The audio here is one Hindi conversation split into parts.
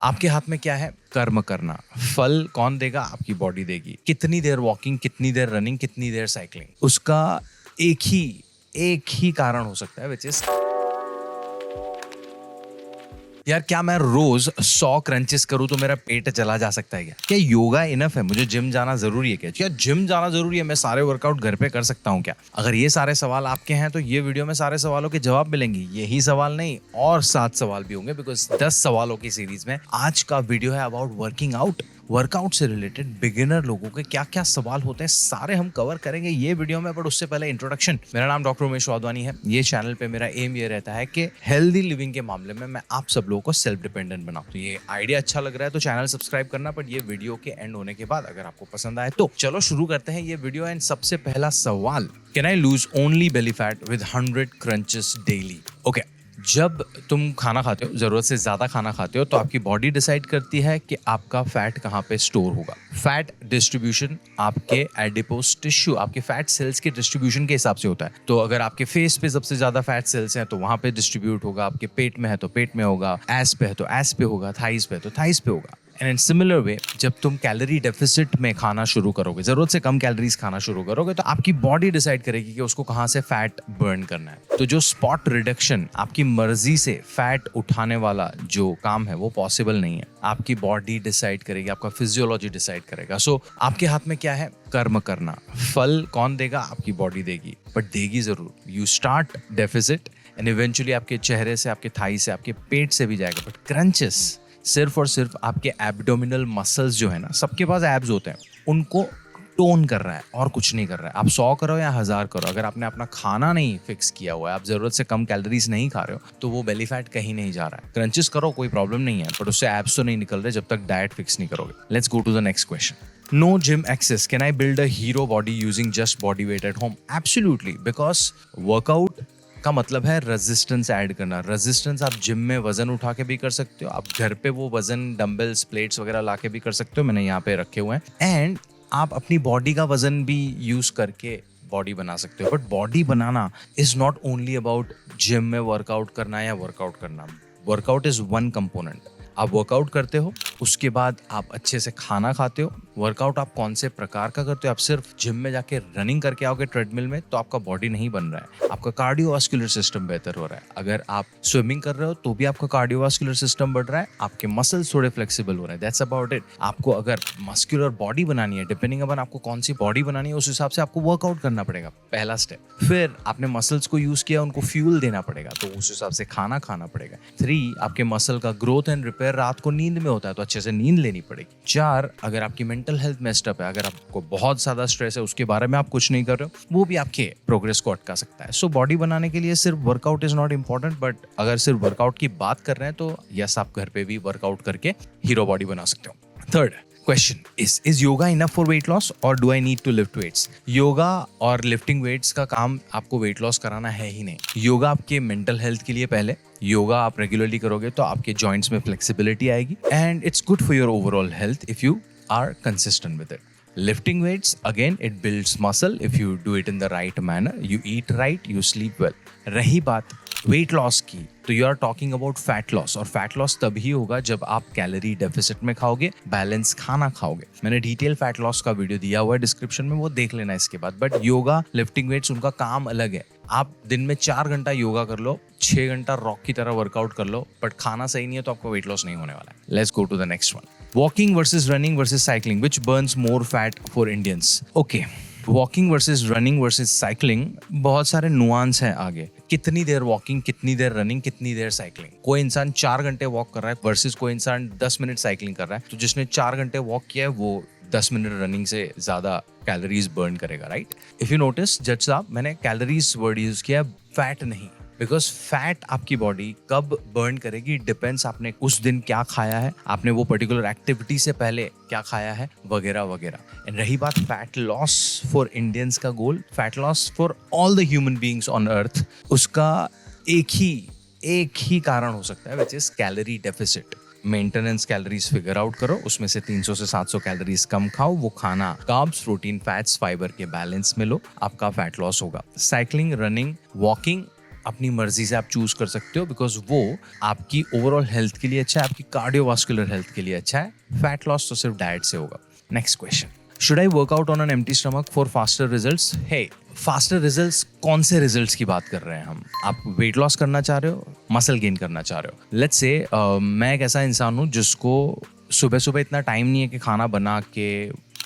आपके हाथ में क्या है? कर्म करना। फल कौन देगा? आपकी बॉडी देगी। कितनी देर वॉकिंग, कितनी देर रनिंग, कितनी देर साइकिलिंग, उसका एक ही कारण हो सकता है, विच इज यार क्या मैं रोज 100 क्रंचेस करूं तो मेरा पेट चला जा सकता है? क्या योगा इनफ है? मुझे जिम जाना जरूरी है क्या जिम जाना जरूरी है? मैं सारे वर्कआउट घर पे कर सकता हूँ क्या? अगर ये सारे सवाल आपके हैं तो ये वीडियो में सारे सवालों के जवाब मिलेंगे। यही सवाल नहीं और 7 सवाल भी होंगे, बिकॉज 10 सवालों की सीरीज में आज का वीडियो है अबाउट वर्किंग आउट। वर्कआउट से रिलेटेड बिगिनर लोगों के क्या क्या सवाल होते हैं सारे हम कवर करेंगे ये वीडियो में। बट उससे पहले इंट्रोडक्शन। मेरा नाम डॉक्टर उमेश वाधवानी है। ये चैनल पे मेरा एम ये रहता है कि हेल्दी लिविंग के मामले में मैं आप सब लोगों को सेल्फ डिपेंडेंट बनाऊं। तो ये आइडिया अच्छा लग रहा है तो चैनल सब्सक्राइब करना। बट ये वीडियो के एंड होने के बाद अगर आपको पसंद आए तो चलो शुरू करते हैं ये वीडियो। एंड सबसे पहला सवाल, can I lose only belly fat with 100 crunches daily? Okay, जब तुम खाना खाते हो, जरूरत से ज्यादा खाना खाते हो, तो आपकी बॉडी डिसाइड करती है कि आपका फैट कहाँ पे स्टोर होगा। फैट डिस्ट्रीब्यूशन आपके एडिपोज टिश्यू, आपके फैट सेल्स के डिस्ट्रीब्यूशन के हिसाब से होता है। तो अगर आपके फेस पे सबसे ज्यादा फैट सेल्स हैं तो वहां पे डिस्ट्रीब्यूट होगा, आपके पेट में है तो पेट में होगा, एस पे है तो एस पे होगा, थाइस पे है तो थाइस पे होगा। एंड इन सिमिलर वे, जब तुम कैलोरी डेफिसिट में खाना शुरू करोगे, जरूरत से कम कैलोरीज खाना शुरू करोगे, तो आपकी बॉडी डिसाइड करेगी कि उसको कहाँ से फैट बर्न करना है। तो जो स्पॉट रिडक्शन, आपकी मर्जी से फैट उठाने वाला जो काम है वो पॉसिबल नहीं है। आपकी बॉडी डिसाइड करेगी, आपका फिजियोलॉजी डिसाइड करेगा। सो आपके हाथ में क्या है? कर्म करना। फल कौन देगा? आपकी बॉडी देगी, बट देगी जरूर। You start deficit and eventually आपके चेहरे से, आपके थाई से, आपके पेट से भी जाएगा। बट क्रंचेस सिर्फ और सिर्फ आपके एब्डोमिनल मसल्स जो है ना, सबके पास एब्स होते हैं, उनको टोन कर रहा है और कुछ नहीं कर रहा है। आप 100 करो या 1000 करो, अगर आपने अपना खाना नहीं फिक्स किया हुआ है, आप जरूरत से कम कैलोरीज नहीं खा रहे हो, तो वो बेली फैट कहीं नहीं जा रहा है। क्रंचेस करो, कोई प्रॉब्लम नहीं है, बट उससे एब्स तो नहीं निकल रहे जब तक डाइट फिक्स नहीं करोगे। Let's go to the next question. No gym access, can I build a hero body using just body weight at home? Absolutely, because workout का मतलब है रेजिस्टेंस ऐड करना। रेजिस्टेंस आप जिम में वजन उठा के भी कर सकते हो, आप घर पे वो वजन डंबल्स, प्लेट्स वगैरह ला के भी कर सकते हो, मैंने यहाँ पे रखे हुए हैं। एंड आप अपनी बॉडी का वजन भी यूज करके बॉडी बना सकते हो। But body banana is not only about gym में वर्कआउट करना या वर्कआउट करना। Workout is one component. आप वर्कआउट करते हो, उसके बाद आप अच्छे से खाना खाते हो। वर्कआउट आप कौन से प्रकार का करते हो? आप सिर्फ जिम में जाके रनिंग करके आओगे ट्रेडमिल में तो आपका बॉडी नहीं बन रहा है, आपका कार्डियोवास्कुलर सिस्टम बेहतर हो रहा है। अगर आप स्विमिंग कर रहे हो तो भी आपका कार्डियोवास्कुलर सिस्टम बढ़ रहा है, आपके मसल्स थोड़े फ्लेक्सिबल हो रहे हैं। That's about it. आपको अगर मस्कुलर बॉडी बनानी है, डिपेंडिंग अपन आपको कौन सी बॉडी बनानी है, उस हिसाब से आपको वर्कआउट करना पड़ेगा, पहला स्टेप। फिर आपने मसल्स को यूज किया, उनको फ्यूल देना पड़ेगा, तो उस हिसाब से खाना खाना पड़ेगा। 3, आपके मसल का ग्रोथ एंड रिपेयर रात को नींद में होता है, तो अच्छे से नींद लेनी पड़ेगी। 4, अगर आपकी मेंटल हेल्थ मेस्ड अप है, अगर आपको बहुत ज्यादा स्ट्रेस है, उसके बारे में आप कुछ नहीं कर रहे हो, वो भी आपके प्रोग्रेस को अटका सकता है। सो बॉडी बनाने के लिए सिर्फ workout is not important, but अगर सिर्फ वर्कआउट की बात कर रहे हैं तो यस, आप घर पे भी वर्कआउट करके हीरो बॉडी बना सकते हो। Third question is yoga enough for weight loss or do I need to lift weights? Yoga और लिफ्टिंग वेट्स का काम आपको वेट लॉस कराना है ही नहीं। योगा आपके मेंटल हेल्थ के लिए पहले, योगा आप रेगुलरली करोगे तो आपके जॉइंट्स में फ्लेक्सिबिलिटी आएगी and it's good for your overall health if you are consistent with it. Lifting weights, again, it builds muscle if you do it in the right manner. You eat right, you sleep well. रही बात वेट लॉस की, तो you are talking about fat loss, और फैट लॉस तभी होगा जब आप कैलोरी डेफिसिट में खाओगे, बैलेंस खाना खाओगे। मैंने डिटेल फैट लॉस का वीडियो दिया हुआ है डिस्क्रिप्शन में, वो देख लेना इसके बाद। बट योगा, लिफ्टिंग वेट्स, उनका काम अलग है। आप दिन में 4 घंटा योगा कर लो, 6 घंटा रॉक की तरह वर्कआउट कर लो, बट खाना सही नहीं है तो आपको वेट लॉस नहीं होने वाला है। Let's go to the next one. Walking versus running versus cycling, which burns more fat for Indians? Okay, walking versus running versus cycling, बहुत सारे नुआंस हैं आगे। कितनी देर वॉकिंग, कितनी देर रनिंग, कितनी देर साइकिलिंग। कोई इंसान 4 घंटे वॉक कर रहा है वर्सेस कोई इंसान 10 मिनट साइकिलिंग कर रहा है, तो जिसने 4 घंटे वॉक किया है वो 10 मिनट रनिंग से ज्यादा कैलोरीज बर्न करेगा, राइट? इफ यू नोटिस जज साहब, मैंने कैलोरीज वर्ड यूज किया, फैट नहीं, बिकॉज फैट आपकी बॉडी कब बर्न करेगी डिपेंड्स आपने उस दिन क्या खाया है, आपने वो पर्टिकुलर एक्टिविटी से पहले क्या खाया है, वगैरह वगैरह। एंड रही बात फैट लॉस फॉर इंडियंस का गोल, fat loss for all the human beings on earth, उसका एक ही कारण हो सकता है, which is calorie deficit. Maintenance calories figure out करो, उसमें से 300 से 700 कैलोरीज कम खाओ, वो खाना कार्ब्स, प्रोटीन, फैट्स, फाइबर के बैलेंस में लो, आपका फैट लॉस होगा। साइकिलिंग, रनिंग, वॉकिंग, अपनी मर्जी से आप चूज कर सकते हो, बिकॉज वो आपकी ओवरऑल हेल्थ के लिए अच्छा है, आपकी कार्डियोवास्कुलर हेल्थ के लिए अच्छा है। फैट लॉस तो सिर्फ डाइट से होगा। Next question, should I workout on an empty stomach for faster results? Hey, faster results, कौन से रिजल्ट्स की बात कर रहे हैं हम? आप वेट लॉस करना चाह रहे हो, मसल गेन करना चाह रहे हो? लेट्स से मैं एक ऐसा इंसान हूँ जिसको सुबह सुबह इतना टाइम नहीं है कि खाना बना के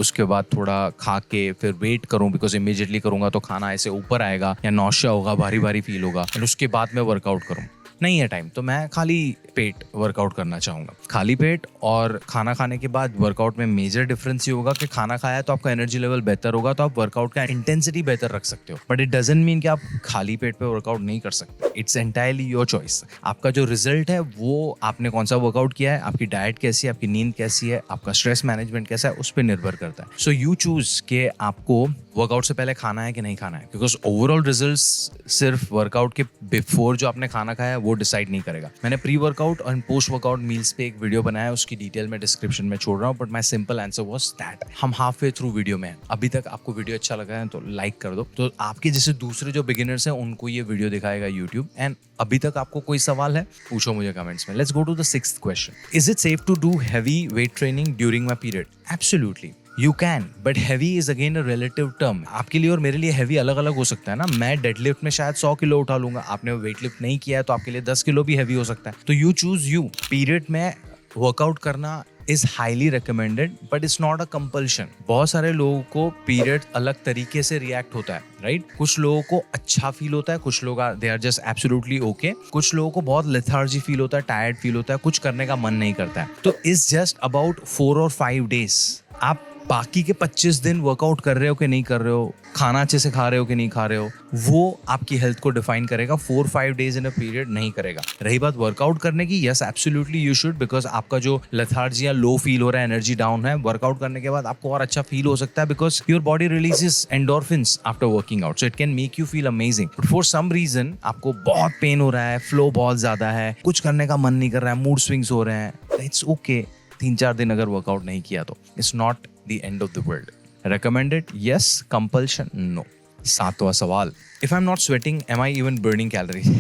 उसके बाद थोड़ा खा के फिर वेट करूं, बिकॉज इमीडिएटली करूंगा तो खाना ऐसे ऊपर आएगा या नौशिया होगा, भारी भारी फील होगा, और उसके बाद मैं वर्कआउट करूं। नहीं है टाइम, तो मैं खाली पेट वर्कआउट करना चाहूँगा। खाली पेट और खाना खाने के बाद वर्कआउट में मेजर डिफरेंस ये होगा कि खाना खाया तो आपका एनर्जी लेवल बेहतर होगा, तो आप वर्कआउट का इंटेंसिटी बेहतर रख सकते हो। बट इट डजंट मीन कि आप खाली पेट पे वर्कआउट नहीं कर सकते। It's entirely your choice. आपका जो रिजल्ट है वो आपने कौन सा वर्कआउट किया है, आपकी डाइट कैसी है, आपकी नींद कैसी है, आपका स्ट्रेस मैनेजमेंट कैसा है, उस पर निर्भर करता है। सो यू चूज कि आपको वर्कआउट से पहले खाना है कि नहीं खाना है, बिकॉज ओवरऑल रिजल्ट्स सिर्फ वर्कआउट के बिफोर जो आपने खाना खाया है वो डिसाइड नहीं करेगा। मैंने प्री वर्कआउट और पोस्ट वर्कआउट मील्स पे एक वीडियो बनाया है, उसकी डिटेल में डिस्क्रिप्शन में छोड़ रहा हूँ, but my simple answer was that. हम हाफ वे थ्रू वीडियो में हैं। अभी तक आपको वीडियो अच्छा लगा है तो लाइक कर दो, तो आपके जैसे दूसरे जो बिगिनर्स हैं उनको ये वीडियो दिखाएगा यूट्यूब। एंड अभी तक आपको कोई सवाल है, पूछो मुझे कमेंट्स में। Let's go to the 6th question, is it safe to do heavy weight training during my period? Absolutely you can, but heavy is again a relative term. आपके लिए और मेरे लिए हैवी अलग अलग हो सकता है ना। मैं डेडलिफ्ट में शायद 100 किलो उठा लूंगा, आपने वेट लिफ्ट नहीं किया है तो आपके लिए 10 किलो भी हैवी हो सकता है। तो यू चूज यू। पीरियड में वर्कआउट करना is highly recommended, but it's not a compulsion. बहुत सारे लोगों को पीरियड अलग तरीके से रिएक्ट होता है, राइट? कुछ लोगों को अच्छा फील होता है, कुछ लोग they are just absolutely okay, कुछ लोगों को बहुत लेथार्जी फील होता है, टायर्ड फील होता है, कुछ करने का मन नहीं करता है। तो इट्स जस्ट अबाउट 4 और 5 डेज। आप बाकी के 25 दिन वर्कआउट कर रहे हो कि नहीं कर रहे हो, खाना अच्छे से खा रहे हो कि नहीं खा रहे हो, वो आपकी हेल्थ को डिफाइन करेगा। 4-5 डेज इन अ पीरियड नहीं करेगा। रही बात वर्कआउट करने की, yes absolutely you should, because आपका जो लेथार्जी या लो फील हो रहा है, एनर्जी डाउन है, वर्कआउट करने के बाद आपको और अच्छा फील हो सकता है, because your body releases endorphins after working out, so it can make you feel amazing. But for some reason आपको बहुत पेन हो रहा है, फ्लो बहुत ज्यादा है, कुछ करने का मन नहीं कर रहा है, मूड स्विंग्स हो रहे हैं, इट्स ओके। 3-4 दिन अगर वर्कआउट नहीं किया तो it's not the end of the world. Recommended? Yes. Compulsion? No. 7वां सवाल, if I'm not sweating, am I even burning calories?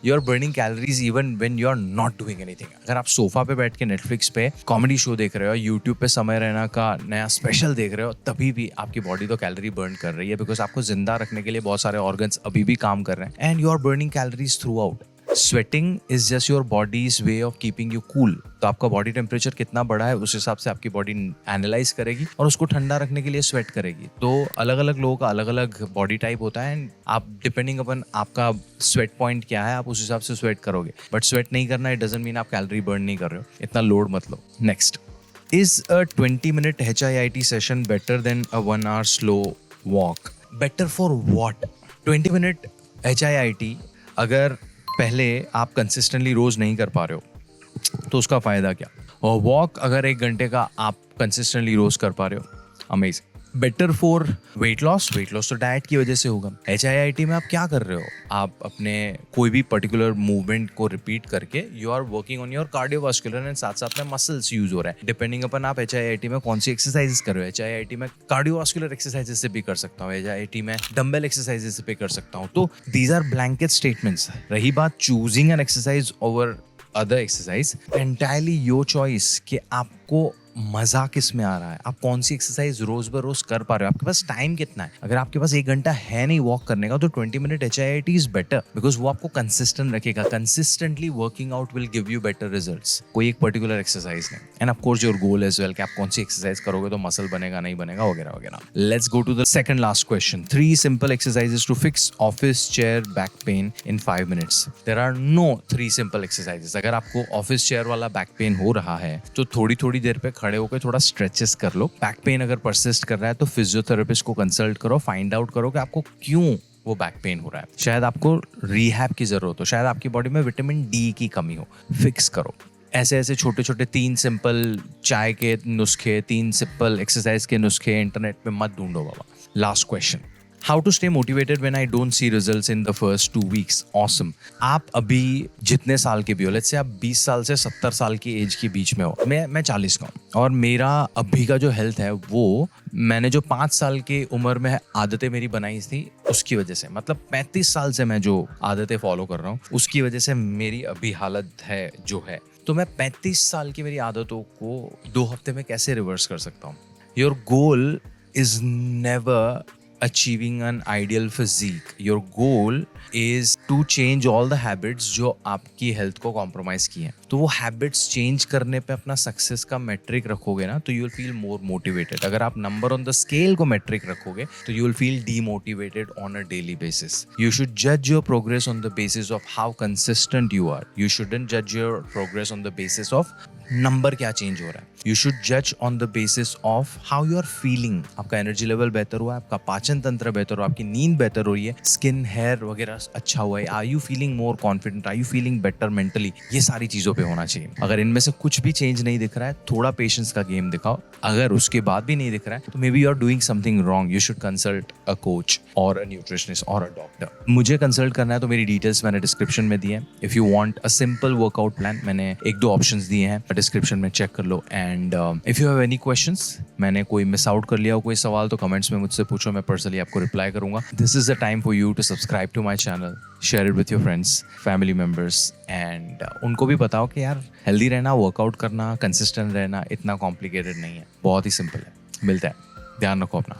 You're burning calories even when you're not doing anything. अगर आप सोफा पे बैठ के नेटफ्लिक्स पे कॉमेडी शो देख रहे हो, यूट्यूब पे समय रैना का नया स्पेशल देख रहे हो, तभी भी आपकी बॉडी तो कैलोरी बर्न कर रही है, बिकॉज आपको जिंदा रखने के लिए बहुत सारे ऑर्गन्स अभी भी काम कर रहे हैं, and you are burning calories throughout. Sweating is just your body's way of keeping you cool. तो आपका बॉडी टेम्परेचर कितना बढ़ा है उस हिसाब से आपकी बॉडी एनालाइज करेगी और उसको ठंडा रखने के लिए स्वेट करेगी। तो अलग अलग लोगों का अलग अलग बॉडी टाइप होता है, एंड आप डिपेंडिंग अपन आपका स्वेट पॉइंट क्या है, आप उस हिसाब से स्वेट करोगे। बट स्वेट नहीं करना इट डजंट मीन आप कैलोरी बर्न नहीं कर रहे हो, इतना लोड मत लो। Next, is a 20-minute HIIT session better than a 1 hour slow walk? Better for what? 20 minute HIIT अगर पहले आप कंसिस्टेंटली रोज नहीं कर पा रहे हो तो उसका फायदा क्या? और वॉक अगर 1 घंटे का आप कंसिस्टेंटली रोज कर पा रहे हो, amazing. Better for weight loss? Weight loss तो डाइट की वजह से होगा। HIIT में आप क्या कर रहे हो? आप अपने कोई भी पर्टिकुलर मूवमेंट को रिपीट करके you are working on your cardiovascular, and साथ साथ में मसल्स यूज हो रहा है। डिपेंडिंग अपन आप HIIT में कौन सी एक्सरसाइजेस कर रहे हो। HIIT में कार्डियोवास्कुलर एक्सरसाइजेस से भी कर सकता हूँ, HIIT में डंबल एक्सरसाइजेस से भी कर सकता हूँ। तो दीज आर ब्लैंकेट स्टेटमेंट्स। रही बात choosing an exercise over other exercise, entirely your choice कि आपको मजा किस में आ रहा है, आप कौन सी एक्सरसाइज रोज बरोज कर पा रहे हो, आपके पास टाइम कितना है। अगर आपके पास 1 घंटा है नहीं वॉक करने का तो 20 minute HIIT is better, because वो आपको कंसिस्टेंट रखेगा। Consistently working out will give you better results, कोई एक पर्टिकुलर एक्सरसाइज नहीं। And of course your goal as well कि आप कौन सी एक्सरसाइज करोगे तो मसल बनेगा नहीं बनेगा वगैरह वगैरह। Let's go to the second last question, 3 simple exercises to fix office chair back pain in 5 minutes. There are no 3 simple exercises. अगर आपको ऑफिस चेयर वाला बैक पेन हो रहा है तो थोड़ी थोड़ी देर पे खड़े होकर थोड़ा स्ट्रेचेस कर लो। बैक पेन अगर परसिस्ट कर रहा है तो फिजियोथेरेपिस्ट को कंसल्ट करो, फाइंड आउट करो कि आपको क्यों वो बैक पेन हो रहा है। शायद आपको रिहैब की जरूरत हो, शायद आपकी बॉडी में विटामिन डी की कमी हो, फिक्स करो। ऐसे ऐसे छोटे छोटे 3 सिंपल चाय के नुस्खे, 3 सिंपल एक्सरसाइज के नुस्खे इंटरनेट पे मत ढूंढो बाबा। Last question, how to stay motivated when I don't see results in the first 2 weeks. Awesome. आप अभी जितने साल के भी हो, लेट्स से आप 20 साल से 70 साल की एज के बीच में हो, मैं 40 का हूँ, और मेरा अभी का जो हेल्थ है वो मैंने जो 5 साल की उम्र में आदतें मेरी बनाई थी उसकी वजह से, मतलब 35 साल से मैं जो आदतें फॉलो कर रहा हूँ उसकी वजह से मेरी अभी हालत है जो है. तो मैं 35 साल की मेरी आदतों को 2 हफ्ते में कैसे रिवर्स कर सकता हूँ? Your goal is never achieving an ideal physique. Your goal is to change all the habits जो आपकी हेल्थ को कॉम्प्रोमाइज की हैं. तो वो हैबिट्स चेंज करने पे अपना सक्सेस का मेट्रिक रखोगे ना, तो you will feel more motivated. अगर आप नंबर ऑन द स्केल को मेट्रिक रखोगे तो you will feel demotivated on a daily basis. You should जज your progress on the basis of how consistent you are. You shouldn't जज your progress on the basis of number क्या चेंज हो रहा है. यू शुड जज on the basis of how you are feeling. आपका एनर्जी लेवल बेहतर हुआ है, आपका पाचन तंत्र बेहतर हुआ, आपकी नींद बेहतर हो रही है, स्किन हेयर वगैरह अच्छा हुआ है, are you feeling more confident, are you feeling better mentally. ये सारी चीज़ों पे होना चाहिए. अगर इनमें से कुछ भी चेंज नहीं दिख रहा है, थोड़ा पेशेंस का गेम दिखाओ. अगर उसके बाद भी नहीं दिख रहा है तो maybe you are doing something wrong. You should consult a coach और अ न्यूट्रिशनिस्ट और अ डॉक्टर. मुझे कंसल्ट करना है तो मेरी डिटेल्स मैंने डिस्क्रिप्शन में दी है. If you want a simple workout plan, मैंने 1-2 ऑप्शंस दिए हैं, डिस्क्रिप्शन में चेक कर लो. And if you have any questions, मैंने कोई मिस आउट कर लिया हो कोई सवाल, तो कमेंट्स में मुझसे पूछो, मैं पर्सनली आपको रिप्लाई करूंगा. This is the time for you to subscribe to my channel, share it with your friends, family members, and उनको भी बताओ कि यार हेल्दी रहना, वर्कआउट करना, कंसिस्टेंट रहना इतना कॉम्प्लिकेटेड नहीं है, बहुत ही सिंपल है. मिलता है. ध्यान रखो अपना.